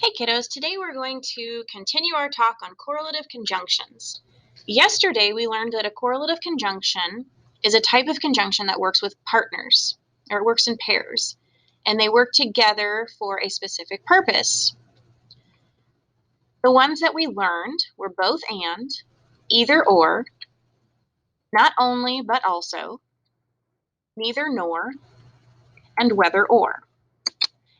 Hey kiddos, today we're going to continue our talk on correlative conjunctions. Yesterday we learned that a correlative conjunction is a type of conjunction that works with partners, or it works in pairs, and they work together for a specific purpose. The ones that we learned were both and, either or, not only but also, neither nor, and whether or.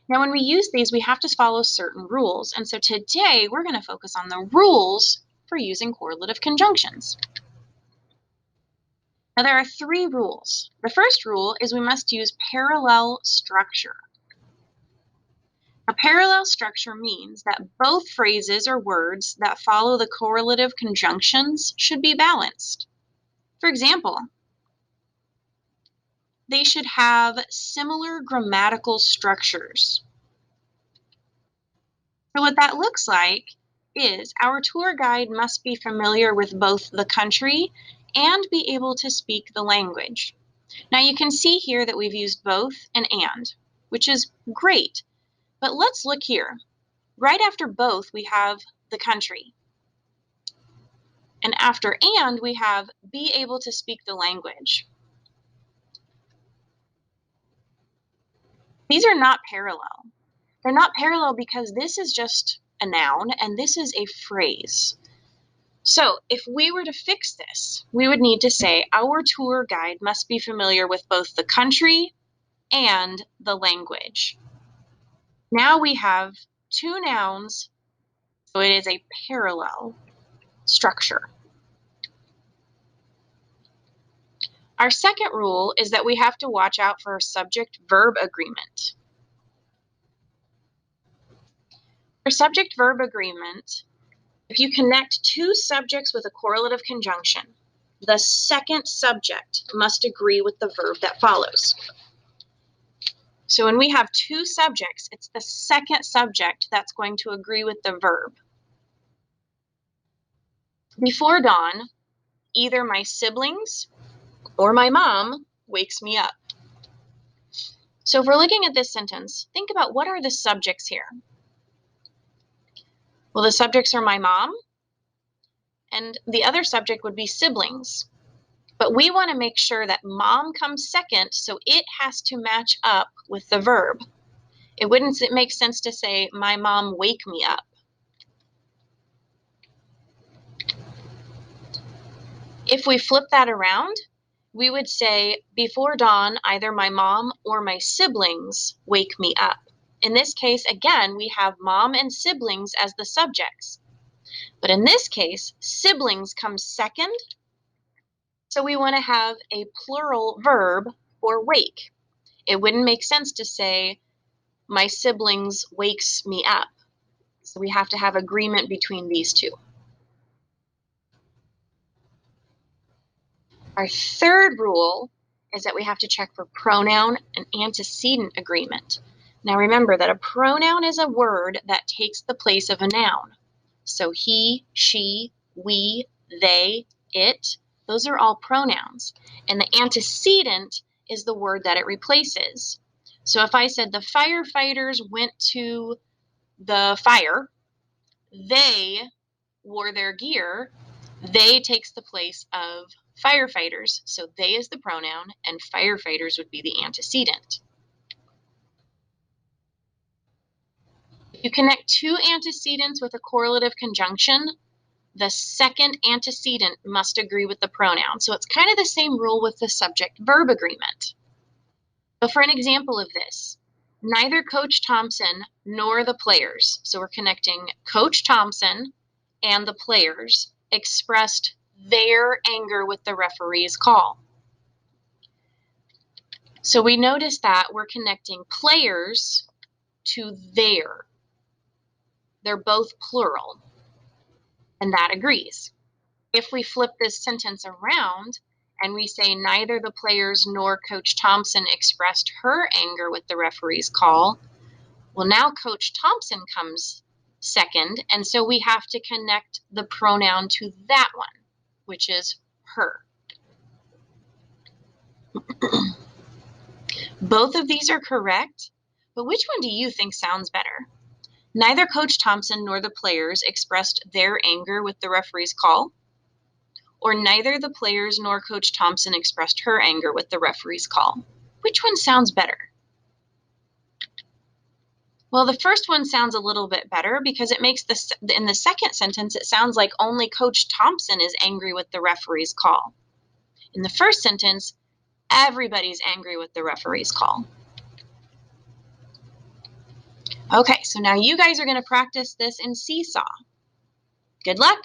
Now, when we use these, we have to follow certain rules. And so today we're going to focus on the rules for using correlative conjunctions. Now, there are 3 rules. The first rule is we must use parallel structure. A parallel structure means that both phrases or words that follow the correlative conjunctions should be balanced. For example, they should have similar grammatical structures. So what that looks like is our tour guide must be familiar with both the country and be able to speak the language. Now you can see here that we've used both and, which is great. But let's look here. Right after both, we have the country. And after and, we have be able to speak the language. These are not parallel. They're not parallel because this is just a noun and this is a phrase. So if we were to fix this, we would need to say our tour guide must be familiar with both the country and the language. Now we have 2 nouns, so it is a parallel structure. Our second rule is that we have to watch out for subject-verb agreement. For subject-verb agreement, if you connect 2 subjects with a correlative conjunction, the second subject must agree with the verb that follows. So when we have 2 subjects, it's the second subject that's going to agree with the verb. Before dawn, either my siblings or my mom wakes me up. So if we're looking at this sentence, think about what are the subjects here? Well, the subjects are my mom, and the other subject would be siblings. But we want to make sure that mom comes second, so it has to match up with the verb. It wouldn't make sense to say, my mom wake me up. If we flip that around, we would say, before dawn, either my mom or my siblings wake me up. In this case, again, we have mom and siblings as the subjects. But in this case, siblings comes second, so we want to have a plural verb for wake. It wouldn't make sense to say, my siblings wakes me up. So we have to have agreement between these 2. Our third rule is that we have to check for pronoun and antecedent agreement. Now remember that a pronoun is a word that takes the place of a noun. So he, she, we, they, it, those are all pronouns. And the antecedent is the word that it replaces. So if I said the firefighters went to the fire, they wore their gear, they takes the place of firefighters. So they is the pronoun and firefighters would be the antecedent. If you connect 2 antecedents with a correlative conjunction, the second antecedent must agree with the pronoun. So it's kind of the same rule with the subject-verb agreement. So for an example of this, neither Coach Thompson nor the players, so we're connecting Coach Thompson and the players, expressed their anger with the referee's call. So we notice that we're connecting players to their. They're both plural, and that agrees. If we flip this sentence around and we say neither the players nor Coach Thompson expressed her anger with the referee's call, well, now Coach Thompson comes second, and so we have to connect the pronoun to that one, which is her. Both of these are correct, but which one do you think sounds better? Neither Coach Thompson nor the players expressed their anger with the referee's call. Or neither the players nor Coach Thompson expressed her anger with the referee's call. Which one sounds better? Well, the first one sounds a little bit better because it makes in the second sentence, it sounds like only Coach Thompson is angry with the referee's call. In the first sentence, everybody's angry with the referee's call. Okay, so now you guys are going to practice this in Seesaw. Good luck!